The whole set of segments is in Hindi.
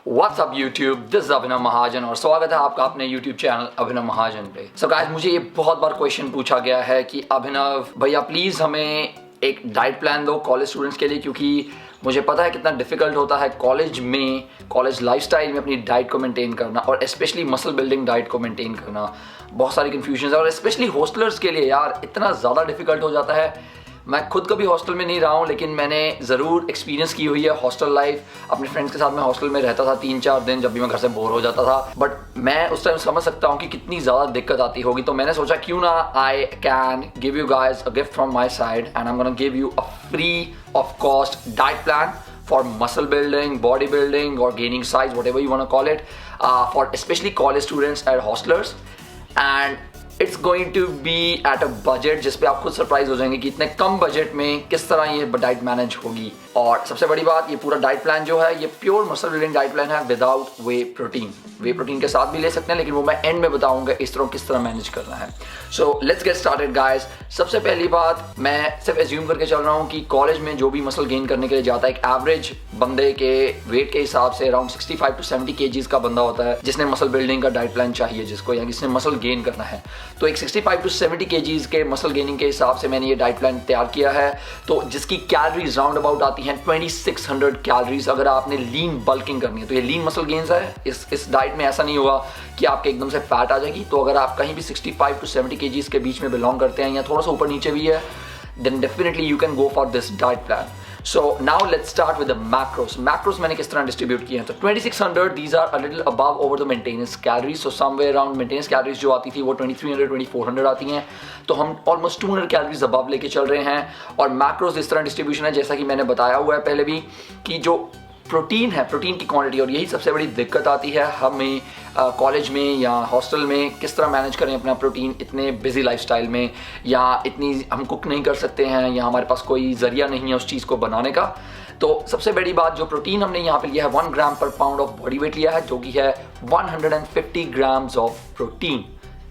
What's up YouTube? This is अभिनव महाजन और स्वागत है आपका अपने YouTube चैनल अभिनव महाजन पे। So guys, मुझे ये बहुत बार क्वेश्चन पूछा गया है कि अभिनव भैया प्लीज़ हमें एक डाइट प्लान दो कॉलेज स्टूडेंट्स के लिए, क्योंकि मुझे पता है कितना डिफिकल्ट होता है कॉलेज लाइफस्टाइल में अपनी डाइट को मेंटेन करना और स्पेशली मसल बिल्डिंग डाइट को मेंटेन करना। बहुत सारी कन्फ्यूजन है और स्पेशली हॉस्टलर्स के लिए यार इतना ज़्यादा डिफिकल्ट हो जाता है। मैं खुद कभी हॉस्टल में नहीं रहा हूँ, लेकिन मैंने ज़रूर एक्सपीरियंस की हुई है हॉस्टल लाइफ। अपने फ्रेंड्स के साथ मैं हॉस्टल में रहता था 3-4 दिन जब भी मैं घर से बोर हो जाता था, बट मैं उस टाइम समझ सकता हूँ कि कितनी ज़्यादा दिक्कत आती होगी। तो मैंने सोचा क्यों ना I can give you guys a gift from my side and I am gonna give you a free of cost diet plan for muscle building, body building or gaining size, whatever you want to call it, for especially college students and hostlers. And it's going to be at a budget जिस पे आप खुद सरप्राइज हो जाएंगे कि इतने कम बजट में किस तरह ये डाइट मैनेज होगी। और सबसे बड़ी बात, ये पूरा डाइट प्लान जो है ये pure muscle building diet plan है विदाउट वे प्रोटीन। वे प्रोटीन के साथ भी ले सकते हैं, लेकिन वो मैं एंड में बताऊंगा इस तरह किस तरह मैनेज करना है। So let's get started guys. सबसे पहली बात, मैं सिर्फ एज्यूम करके चल रहा हूँ कि कॉलेज में जो भी मसल गेन करने के लिए जाता है, एक एवरेज बंदे के वेट के हिसाब से अराउंड 65 to 70 kgs का बंदा होता है जिसने मसल बिल्डिंग का डाइट प्लान चाहिए जिसको, या जिसने मसल गेन करना है। तो एक 65 to 70 kgs के मसल गेनिंग के हिसाब से मैंने ये डाइट प्लान तैयार किया है। तो जिसकी कैलोरीज राउंड अबाउट आती हैं 2600 कैलोरीज। अगर आपने लीन बल्किंग करनी है तो ये लीन मसल गेन्स है। इस डाइट में ऐसा नहीं होगा कि आपके एकदम से फैट आ जाएगी। तो अगर आप कहीं भी 65 to 70 kgs के बीच में बिलोंग करते हैं या थोड़ा सा ऊपर नीचे भी है, then definitely you can go for this diet plan. So now let's start with the macros. Macros मैंने किस तरह डिस्ट्रीब्यूट किए हैं। तो 2600 these are a little above over the maintenance calories. So somewhere around maintenance calories जो आती थी वो 2300 2400 आती हैं। तो हम almost 200 calories above लेके चल रहे हैं। और macros इस तरह डिस्ट्रीब्यूशन है जैसा कि मैंने बताया हुआ है पहले भी कि जो प्रोटीन है, प्रोटीन की क्वांटिटी, और यही सबसे बड़ी दिक्कत आती है हमें कॉलेज में या हॉस्टल में किस तरह मैनेज करें अपना प्रोटीन इतने बिजी लाइफस्टाइल में, या इतनी हम कुक नहीं कर सकते हैं या हमारे पास कोई जरिया नहीं है उस चीज़ को बनाने का। तो सबसे बड़ी बात, जो प्रोटीन हमने यहाँ पे लिया है 1 ग्राम पर पाउंड ऑफ बॉडी वेट लिया है, जो कि है 150 ग्राम्स ऑफ प्रोटीन।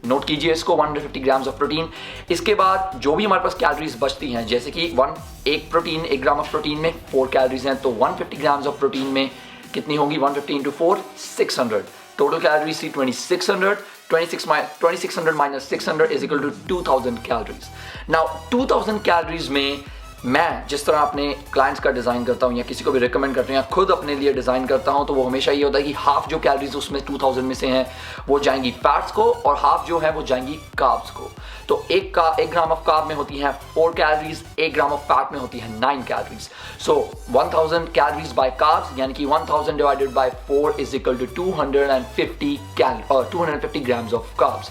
नोट कीजिए इसको, 150 ग्राम्स ऑफ प्रोटीन। इसके बाद जो भी हमारे पास कैलोरीज बचती हैं, जैसे कि 1 ग्राम ऑफ प्रोटीन में 4 कैलोरीज हैं, तो 150 ग्राम्स ऑफ प्रोटीन में कितनी होंगी? 150 into 4 600। टोटल कैलोरीज थी 2600। 2600 minus 600 is equal to 2000 calories. Now 2000 calories में मैं जिस तरह अपने क्लाइंट्स का डिज़ाइन करता हूँ या किसी को भी रिकमेंड करते हैं या खुद अपने लिए डिज़ाइन करता हूँ, तो वो हमेशा ये होता है कि हाफ जो कैलोरीज उसमें 2000 में से हैं वो जाएंगी फैट्स को और हाफ जो है वो जाएंगी कार्ब्स को। तो एक ग्राम ऑफ कार्ब में होती हैं 4 कैलोरीज, 1 ग्राम ऑफ फैट में होती है 9 calories. So 1000 calories by carbs यानी कि 1000 divided by 4 is equal to 250 grams of carbs.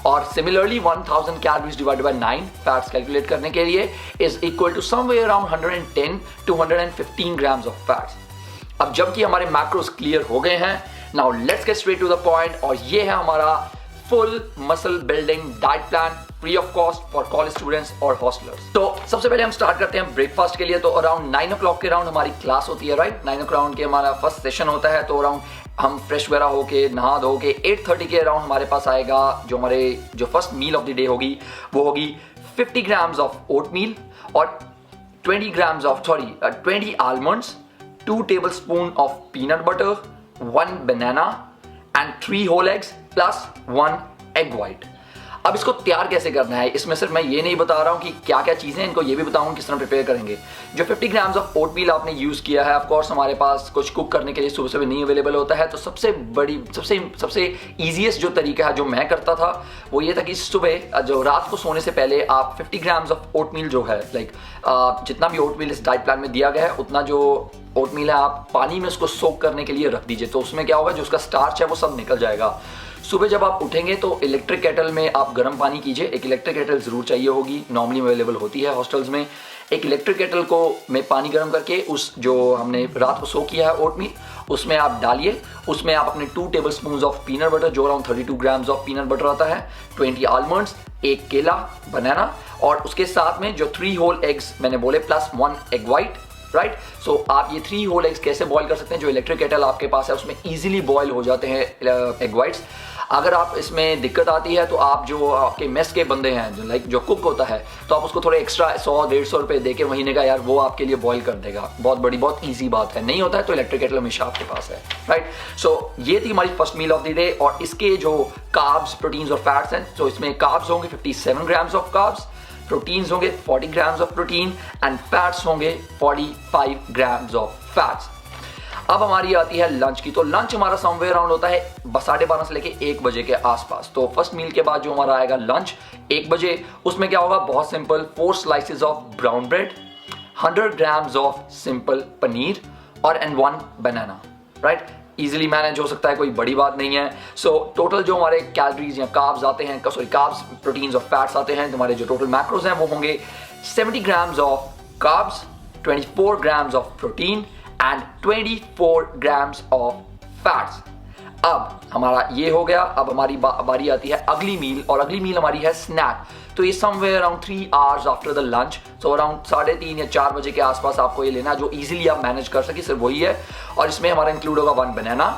और similarly 1000 calories divided by 9 fats calculate करने के लिए is equal to somewhere around 110 to 115 grams of fats. अब जबकि हमारे मैक्रोस क्लियर हो गए हैं, now let's get straight to the point. और ये है हमारा full muscle building diet plan free of cost for college students और हॉस्टलर्स। तो सबसे पहले हम स्टार्ट करते हैं ब्रेकफास्ट के लिए। तो अराउंड 9 o'clock के अराउंड हमारी क्लास होती है, राइट? 9 o'clock के हमारा फर्स्ट सेशन होता है। तो अराउंड हम फ्रेश वगैरह होके नहा धो के 8:30 के अराउंड हमारे पास आएगा जो first meal of the day होगी वो होगी 50 ग्राम्स ऑफ ओट मील और 20 almonds, 2 tablespoons of peanut butter, 1 banana and 3 whole eggs plus 1 egg white। अब इसको तैयार कैसे करना है, इसमें सिर्फ मैं ये नहीं बता रहा हूँ कि क्या क्या चीज़ें, इनको ये भी बताऊँ किस तरह प्रिपेयर करेंगे। जो 50 ग्राम्स ऑफ ओट मील आपने यूज़ किया है, ऑफ कोर्स हमारे पास कुछ कुक करने के लिए सुबह सुबह नहीं अवेलेबल होता है। तो सबसे ईजीएस्ट जो तरीका है जो मैं करता था वो ये था कि सुबह जो रात को सोने से पहले आप 50 ग्राम्स ऑफ ओट मील जो है जितना भी ओट मील इस डाइट प्लान में दिया गया है उतना जो ओट मील है आप पानी में उसको सोक करने के लिए रख दीजिए। तो उसमें क्या होगा, जो उसका स्टार्च है वो सब निकल जाएगा। सुबह जब आप उठेंगे तो इलेक्ट्रिक केटल में आप गर्म पानी कीजिए। एक इलेक्ट्रिक केटल ज़रूर चाहिए होगी, नॉर्मली अवेलेबल होती है हॉस्टल्स में। एक इलेक्ट्रिक केटल को में पानी गर्म करके उस जो हमने रात को सो किया है ओट मील उसमें आप डालिए। उसमें आप अपने 2 tablespoons ऑफ पीनट बटर, जो around 32 grams of peanut butter आता है, 20 आलमंड्स, 1 केला, बनाना, और उसके साथ में जो 3 whole eggs मैंने बोले प्लस 1 egg white, राइट? सो आप ये 3 whole eggs कैसे बॉयल कर सकते हैं? जो इलेक्ट्रिक केटल आपके पास है उसमें इजीली बॉयल हो जाते हैं एग वाइट्स। अगर आप इसमें दिक्कत आती है तो आप जो आपके मेस के बंदे हैं जो जो कुक होता है, तो आप उसको थोड़े एक्स्ट्रा 100-150 रुपये दे के महीने का यार वो आपके लिए बॉईल कर देगा। बहुत ईजी बात है। नहीं होता है तो इलेक्ट्रिक केटल हमेशा आपके पास है, राइट। सो ये थी हमारी first meal of the day. और इसके जो कार्ब्स, प्रोटीन्स और फैट्स हैं, तो इसमें कार्ब्स होंगे 57 ग्राम्स ऑफ कार्ब्स, प्रोटीन्स होंगे 40 grams of protein and fats होंगे 45 ग्राम्स ऑफ फैट्स। अब हमारी आती है लंच की। तो लंच हमारा समवेयर अराउंड होता है 12:30 से लेके 1 बजे के आसपास। तो फर्स्ट मील के बाद जो हमारा आएगा लंच 1 बजे, उसमें क्या होगा, बहुत simple, 4 slices of brown bread, 100 grams of simple paneer और 1 बनाना, राइट। इजीली मैनेज हो सकता है, कोई बड़ी बात नहीं है। सो टोटल जो हमारे कैलोरीज या कार्ब्स आते हैं, कार्ब्स, प्रोटीन्स और फैट्स आते हैं, तो हमारे जो टोटल मैक्रोज हैं वो होंगे 70 grams of carbs, 24 grams of protein and 24 grams of fats. अब हमारा ये हो गया। अब हमारी बारी आती है अगली मील, और अगली मील हमारी है स्नैक। तो ये somewhere around 3 hours after the lunch, so around 3:30 या 4 बजे के आसपास आपको ये लेना, जो इजीली आप मैनेज कर सके, सिर्फ वही है। और इसमें हमारा इंक्लूड होगा 1 बनाना,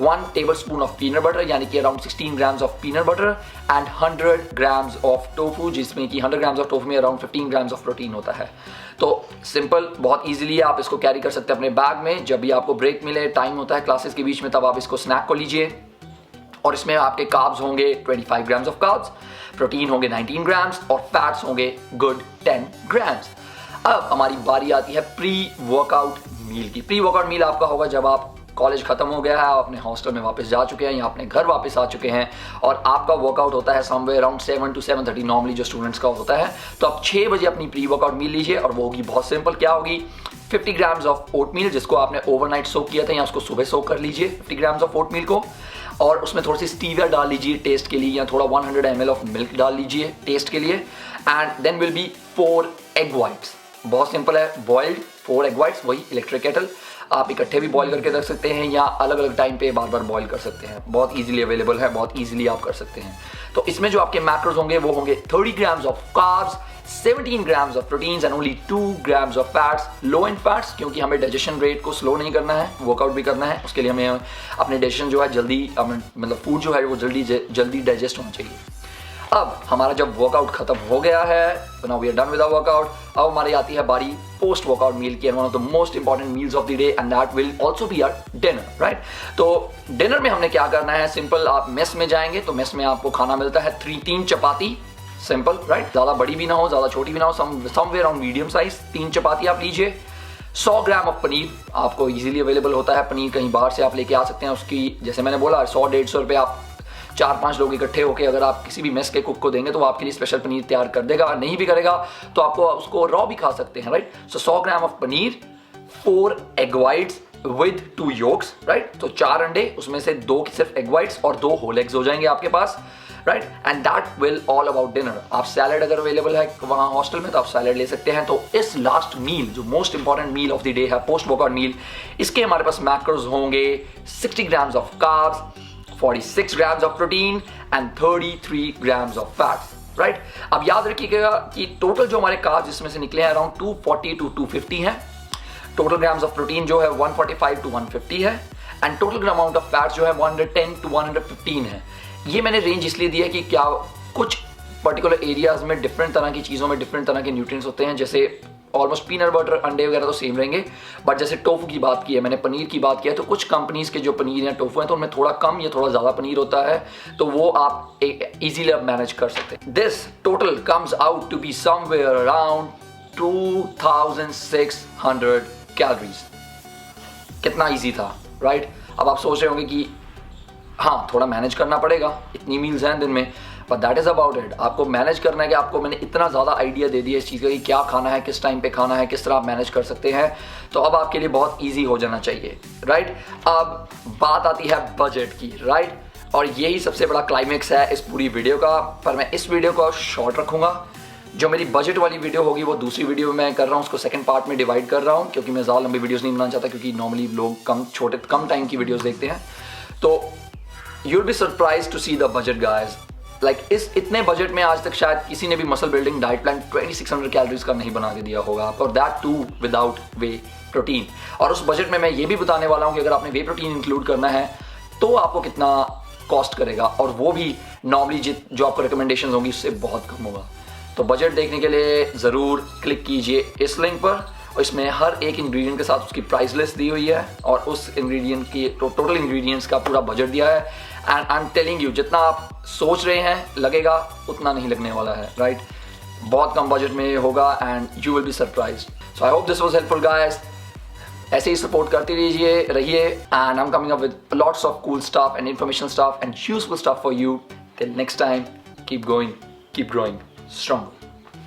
1 टेबलस्पून ऑफ पीनट बटर, यानी कि around 16 grams of peanut butter and 100 grams of tofu, जिसमें कि 100 ग्राम्स ऑफ टोफू में अराउंड 15 ग्राम्स ऑफ प्रोटीन होता है। तो सिंपल, बहुत इजीली आप इसको कैरी कर सकते हैं अपने बैग में। जब भी आपको ब्रेक मिले, टाइम होता है क्लासेस के बीच में, तब आप इसको स्नैक को लीजिए। और इसमें आपके कार्ब्स होंगे 25 ग्राम्स ऑफ कार्ब्स, प्रोटीन होंगे 19 ग्राम्स और फैट्स होंगे गुड 10 ग्राम्स। अब हमारी बारी आती है प्री वर्कआउट मील की। प्री वर्कआउट मील आपका होगा जब आप कॉलेज खत्म हो गया है, आप अपने हॉस्टल में वापस जा चुके हैं या अपने घर वापस आ चुके हैं, और आपका वर्कआउट होता है समवेयर अराउंड 7 to 7:30 नॉर्मली जो स्टूडेंट्स का होता है। तो आप 6 बजे अपनी प्री वर्कआउट मील लीजिए, और वो होगी बहुत सिंपल। क्या होगी, 50 ग्राम्स ऑफ ओटमील, जिसको आपने ओवरनाइट सोक किया था, या उसको सुबह सोक कर लीजिए 50 ग्राम्स ऑफ ओटमील को, और उसमें थोड़ी सी स्टीविया डाल लीजिए टेस्ट के लिए, या थोड़ा 100 ml ऑफ मिल्क डाल लीजिए टेस्ट के लिए। And then will be 4 egg whites. बहुत सिंपल है, बॉइल्ड 4 एग वाइट्स, वही इलेक्ट्रिक केटल। आप इकट्ठे भी बॉईल करके रख सकते हैं या अलग अलग टाइम पे बार बार बॉईल कर सकते हैं, बहुत इजीली अवेलेबल है, बहुत इजीली आप कर सकते हैं। तो इसमें जो आपके मैक्रोज होंगे वो होंगे 30 grams of carbs, 17 grams of proteins and only 2 grams of fats, low in fats, क्योंकि हमें डाइजेशन रेट को स्लो नहीं करना है, वर्कआउट भी करना है। उसके लिए हमें अपने डाइजेशन जो है जल्दी, मतलब फूड जो है वो जल्दी डाइजेस्ट होना चाहिए। अब हमारा जब वर्कआउट खत्म हो गया है, now we are done with our workout, अब हमारी आती है बारी पोस्ट वर्कआउट मील की, one of the most important meals of the day, and that will also be our dinner, right. तो डिनर में हमने क्या करना है, सिंपल, आप मेस में जाएंगे तो मेस में आपको खाना मिलता है 3 चपाती, सिंपल, राइट। ज्यादा बड़ी भी ना हो, ज्यादा छोटी भी ना हो, समवेयर अराउंड मीडियम साइज 3 चपाती आप लीजिए। 100 ग्राम ऑफ पनीर आपको इजीली अवेलेबल होता है, पनीर कहीं बाहर से आप लेके आ सकते हैं। उसकी, जैसे मैंने बोला, 100-150 रुपये आप 4-5 लोग इकट्ठे होकर अगर आप किसी भी मेस के कुक को देंगे तो वो आपके लिए स्पेशल पनीर तैयार कर देगा। नहीं भी करेगा तो आपको उसको रॉ भी खा सकते हैं, right. So 100 gram of paneer, 4 egg whites with 2 yolks, right. तो 4 अंडे, उसमें से 2 सिर्फ एग वाइट्स और 2 होल एग्स हो जाएंगे आपके पास, right. And that will all about dinner. आप सैलड अगर अवेलेबल है वहाँ हॉस्टल में तो आप सैलड ले सकते हैं। तो इस लास्ट मील, जो most important meal of the day है, पोस्ट वर्कआउट मील, इसके हमारे पास मैक्रोज होंगे 60 grams of carbs, 46 grams of protein and 33 grams of fats, right. अब याद रखिएगा कि टोटल जो हमारे कार्ब्स इसमें से निकले हैं अराउंड 240 to 250 हैं। टोटल ग्राम्स ऑफ प्रोटीन जो है 145 to 150 है, and total amount of fats जो है 110 to 115 है। ये मैंने रेंज इसलिए दिया कि क्या कुछ पर्टिकुलर एरियाज में डिफरेंट तरह की चीज़ों में डिफरेंट तरह के न्यूट्रिएंट्स होते हैं, जैसे ऑलमोस्ट पीनट बटर, अंडे वगैरह तो सेम रहेंगे, बट जैसे टोफू की बात की है मैंने, पनीर की बात किया, तो कुछ कंपनीज के जो पनीर या टोफू हैं तो उनमें थोड़ा कम या थोड़ा ज़्यादा पनीर होता है, तो वो आप इजीली मैनेज कर सकते हैं। This total comes out to be somewhere around 2600 calories. कितना ईजी था, राइट। अब आप सोच रहे होंगे कि हाँ थोड़ा मैनेज करना पड़ेगा, इतनी मील्स हैं दिन में, but that is about it. आपको मैनेज करना है कि आपको मैंने इतना ज़्यादा आइडिया दे दिया इस चीज़ का कि क्या खाना है, किस टाइम पे खाना है, किस तरह आप मैनेज कर सकते हैं, तो अब आपके लिए बहुत ईजी हो जाना चाहिए, राइट। अब बात आती है बजट की, राइट, और यही सबसे बड़ा क्लाइमेक्स है इस पूरी वीडियो का। पर मैं इस वीडियो को शॉर्ट रखूँगा। जो मेरी बजट वाली वीडियो होगी वो दूसरी वीडियो में मैं कर रहा हूँ, उसको सेकंड पार्ट में डिवाइड कर रहा हूँ, क्योंकि मैं ज़्यादा लंबी वीडियोस नहीं बनाना चाहता, क्योंकि नॉर्मली लोग कम टाइम की वीडियोस देखते हैं। तो you'll be surprised to see the budget guys, like इस इतने बजट में आज तक शायद किसी ने भी muscle building diet plan 2600 calories का नहीं बना के दिया होगा आपको, और that too without whey protein. और उस बजट में मैं ये भी बताने वाला हूँ कि अगर आपने वे प्रोटीन इंक्लूड करना है तो आपको कितना कॉस्ट करेगा, और वो भी नॉर्मली जो आपको रिकमेंडेशन होंगी उससे बहुत कम होगा। तो बजट देखने के लिए ज़रूर क्लिक कीजिए इस लिंक पर, और इसमें हर एक इंग्रेडिएंट के साथ उसकी प्राइस लिस्ट दी हुई है और उस इंग्रेडिएंट की टोटल इंग्रेडिएंट्स का पूरा बजट दिया है। And I am telling you, जितना आप सोच रहे हैं लगेगा उतना नहीं लगने वाला है, राइट? बहुत कम बजट में होगा and you will be surprised. So I hope this was helpful guys. ऐसे ही सपोर्ट करते रहिए and I am coming up with lots of cool stuff and informational stuff and useful stuff for you. Till next time, keep going, keep growing strong.